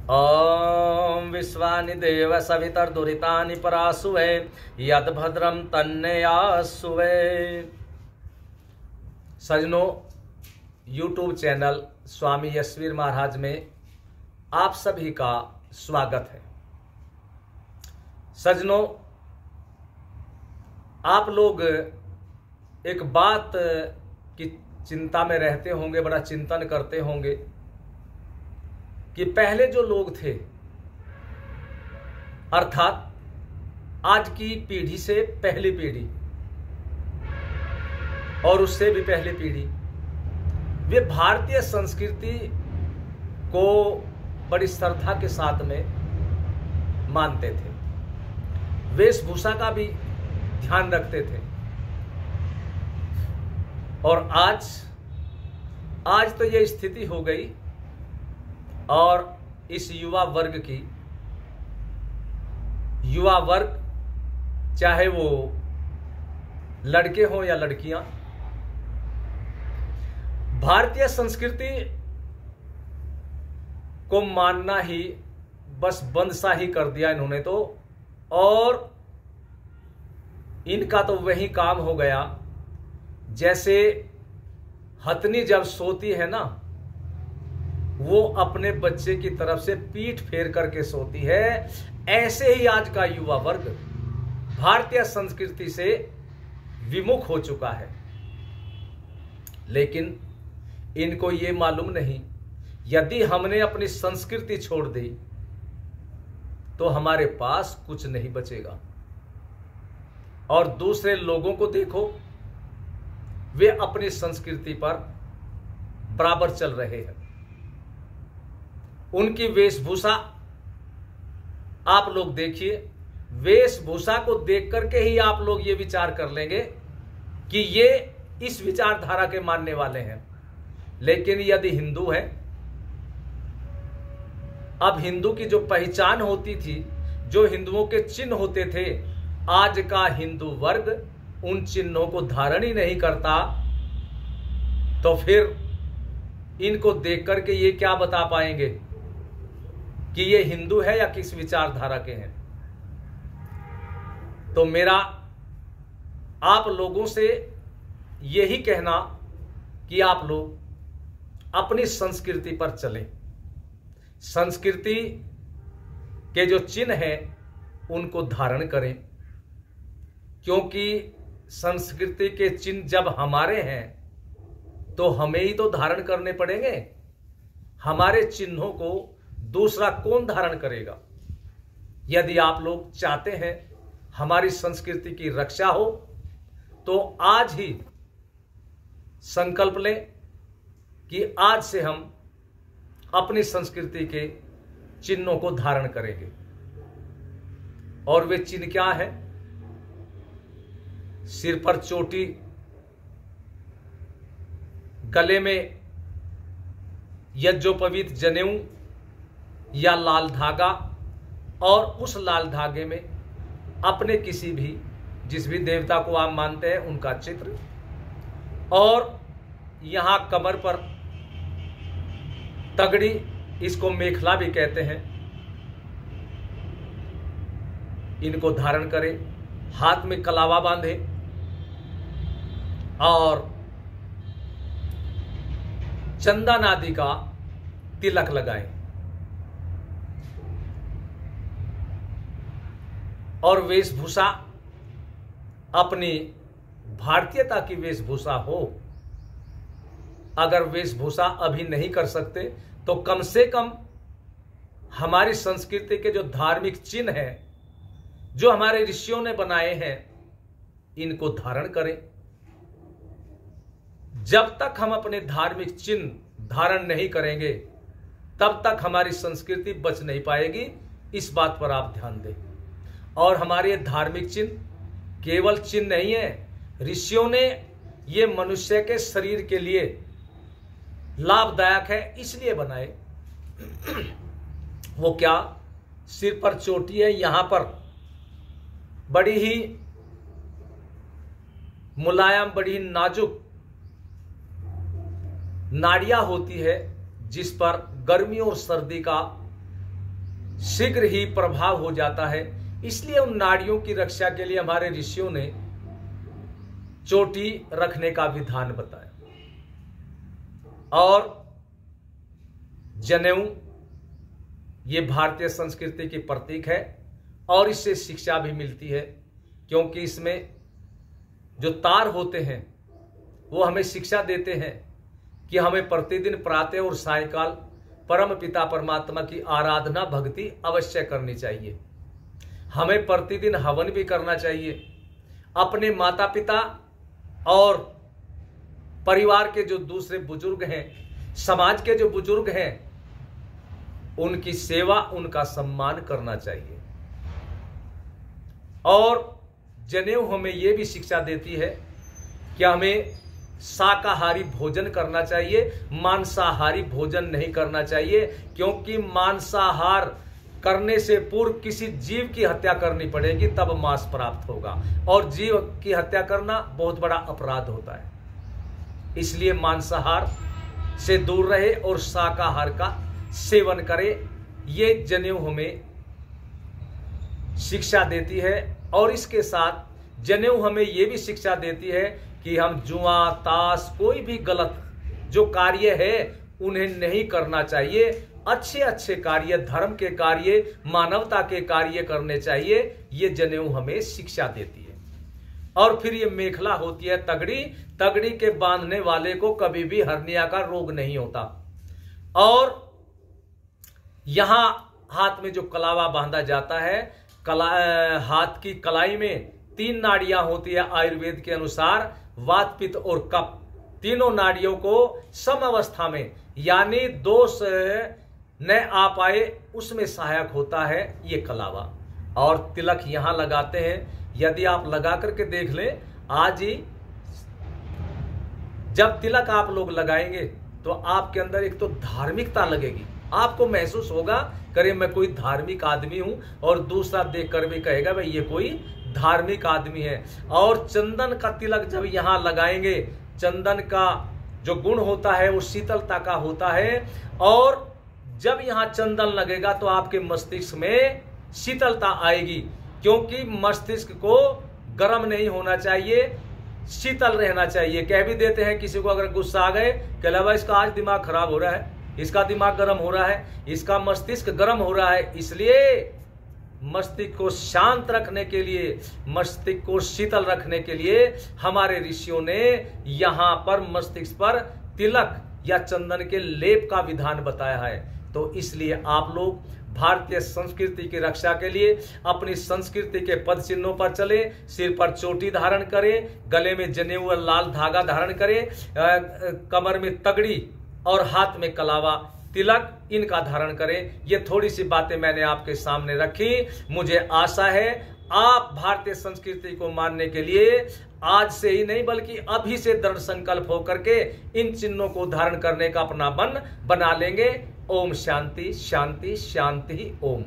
ओम विश्वानि देव सवितर्दुरितानि परासुवे यद्भद्रम तन्नयासुवे। सजनों, YouTube channel स्वामी यशवीर महाराज में आप सभी का स्वागत है। सजनों, आप लोग एक बात की चिंता में रहते होंगे, बड़ा चिंतन करते होंगे कि पहले जो लोग थे, अर्थात आज की पीढ़ी से पहली पीढ़ी और उससे भी पहली पीढ़ी, वे भारतीय संस्कृति को बड़ी श्रद्धा के साथ में मानते थे, वेशभूषा का भी ध्यान रखते थे। और आज तो ये स्थिति हो गई और इस युवा वर्ग चाहे वो लड़के हों या लड़कियां, भारतीय संस्कृति को मानना ही बस बंद सा ही कर दिया इन्होंने तो। और इनका तो वही काम हो गया, जैसे हथनी जब सोती है ना, वो अपने बच्चे की तरफ से पीठ फेर करके सोती है, ऐसे ही आज का युवा वर्ग भारतीय संस्कृति से विमुख हो चुका है। लेकिन इनको ये मालूम नहीं, यदि हमने अपनी संस्कृति छोड़ दी तो हमारे पास कुछ नहीं बचेगा। और दूसरे लोगों को देखो, वे अपनी संस्कृति पर बराबर चल रहे हैं। उनकी वेशभूषा आप लोग देखिए, वेशभूषा को देख करके ही आप लोग ये विचार कर लेंगे कि ये इस विचारधारा के मानने वाले हैं। लेकिन यदि हिंदू है, अब हिंदू की जो पहचान होती थी, जो हिंदुओं के चिन्ह होते थे, आज का हिंदू वर्ग उन चिन्हों को धारण ही नहीं करता, तो फिर इनको देख करके ये क्या बता पाएंगे कि ये हिंदू है या किस विचारधारा के हैं। तो मेरा आप लोगों से यही कहना कि आप लोग अपनी संस्कृति पर चलें, संस्कृति के जो चिन्ह हैं उनको धारण करें, क्योंकि संस्कृति के चिन्ह जब हमारे हैं तो हमें ही तो धारण करने पड़ेंगे। हमारे चिन्हों को दूसरा कौन धारण करेगा। यदि आप लोग चाहते हैं हमारी संस्कृति की रक्षा हो, तो आज ही संकल्प लें कि आज से हम अपनी संस्कृति के चिन्हों को धारण करेंगे। और वे चिन्ह क्या है? सिर पर चोटी, गले में यज्ञोपवीत जनेऊ या लाल धागा, और उस लाल धागे में अपने किसी भी जिस भी देवता को आप मानते हैं उनका चित्र, और यहां कमर पर तगड़ी, इसको मेखला भी कहते हैं, इनको धारण करें। हाथ में कलावा बांधे और चंदन आदि का तिलक लगाएं। और वेशभूषा अपनी भारतीयता की वेशभूषा हो। अगर वेशभूषा अभी नहीं कर सकते तो कम से कम हमारी संस्कृति के जो धार्मिक चिन्ह हैं, जो हमारे ऋषियों ने बनाए हैं, इनको धारण करें। जब तक हम अपने धार्मिक चिन्ह धारण नहीं करेंगे, तब तक हमारी संस्कृति बच नहीं पाएगी। इस बात पर आप ध्यान दें। और हमारे धार्मिक चिन्ह केवल चिन्ह नहीं है, ऋषियों ने ये मनुष्य के शरीर के लिए लाभदायक है इसलिए बनाए। वो क्या? सिर पर चोटी है, यहां पर बड़ी ही मुलायम, बड़ी ही नाजुक नाड़ियां होती है, जिस पर गर्मी और सर्दी का शीघ्र ही प्रभाव हो जाता है। इसलिए उन नाड़ियों की रक्षा के लिए हमारे ऋषियों ने चोटी रखने का विधान बताया। और जनेऊ ये भारतीय संस्कृति की प्रतीक है और इससे शिक्षा भी मिलती है, क्योंकि इसमें जो तार होते हैं वो हमें शिक्षा देते हैं कि हमें प्रतिदिन प्रातः और सायंकाल परम पिता परमात्मा की आराधना भक्ति अवश्य करनी चाहिए। हमें प्रतिदिन हवन भी करना चाहिए। अपने माता पिता और परिवार के जो दूसरे बुजुर्ग हैं, समाज के जो बुजुर्ग हैं, उनकी सेवा, उनका सम्मान करना चाहिए। और जनेऊ हमें यह भी शिक्षा देती है कि हमें शाकाहारी भोजन करना चाहिए, मांसाहारी भोजन नहीं करना चाहिए, क्योंकि मांसाहार करने से पूर्व किसी जीव की हत्या करनी पड़ेगी, तब मांस प्राप्त होगा, और जीव की हत्या करना बहुत बड़ा अपराध होता है। इसलिए मांसाहार से दूर रहे और शाकाहार का सेवन करे, ये जनेऊ हमें शिक्षा देती है। और इसके साथ जनेऊ हमें यह भी शिक्षा देती है कि हम जुआ, ताश, कोई भी गलत जो कार्य है उन्हें नहीं करना चाहिए। अच्छे अच्छे कार्य, धर्म के कार्य, मानवता के कार्य करने चाहिए। ये जनेऊ हमें शिक्षा देती है। और फिर ये मेखला होती है तगड़ी। तगड़ी के बांधने वाले को कभी भी हर्निया का रोग नहीं होता। और यहां हाथ में जो कलावा बांधा जाता है, हाथ की कलाई में 3 नाड़ियां होती है आयुर्वेद के अनुसार, वात, पित्त और कफ। तीनों नाड़ियों को सम अवस्था में, यानी दोष न आ पाए, उसमें सहायक होता है ये कलावा। और तिलक यहां लगाते हैं। यदि आप लगा करके देख लें, आज ही जब तिलक आप लोग लगाएंगे तो आपके अंदर एक तो धार्मिकता लगेगी। आपको महसूस होगा करे मैं कोई धार्मिक आदमी हूं, और दूसरा देखकर भी कहेगा भाई ये कोई धार्मिक आदमी है। और चंदन का तिलक जब यहां लगाएंगे, चंदन का जो गुण होता है वो शीतलता का होता है। और जब यहां चंदन लगेगा तो आपके मस्तिष्क में शीतलता आएगी, क्योंकि मस्तिष्क को गर्म नहीं होना चाहिए, शीतल रहना चाहिए। कह भी देते हैं किसी को अगर गुस्सा आ गए, कहला भाई इसका आज दिमाग खराब हो रहा है, इसका दिमाग गर्म हो रहा है, इसका मस्तिष्क गर्म हो रहा है। इसलिए मस्तिष्क को शांत रखने के लिए, मस्तिष्क को शीतल रखने के लिए हमारे ऋषियों ने यहां पर मस्तिष्क पर तिलक या चंदन के लेप का विधान बताया है। तो इसलिए आप लोग भारतीय संस्कृति की रक्षा के लिए अपनी संस्कृति के पद चिन्हों पर चले, सिर पर चोटी धारण करें, गले में जनेऊ और लाल धागा धारण करें, कमर में तगड़ी और हाथ में कलावा, तिलक, इनका धारण करें। ये थोड़ी सी बातें मैंने आपके सामने रखी। मुझे आशा है आप भारतीय संस्कृति को मानने के लिए आज से ही नहीं बल्कि अभी से दृढ़ संकल्प होकर के इन चिन्हों को धारण करने का अपना मन बना लेंगे। ओम शांति शांति शांति ओम।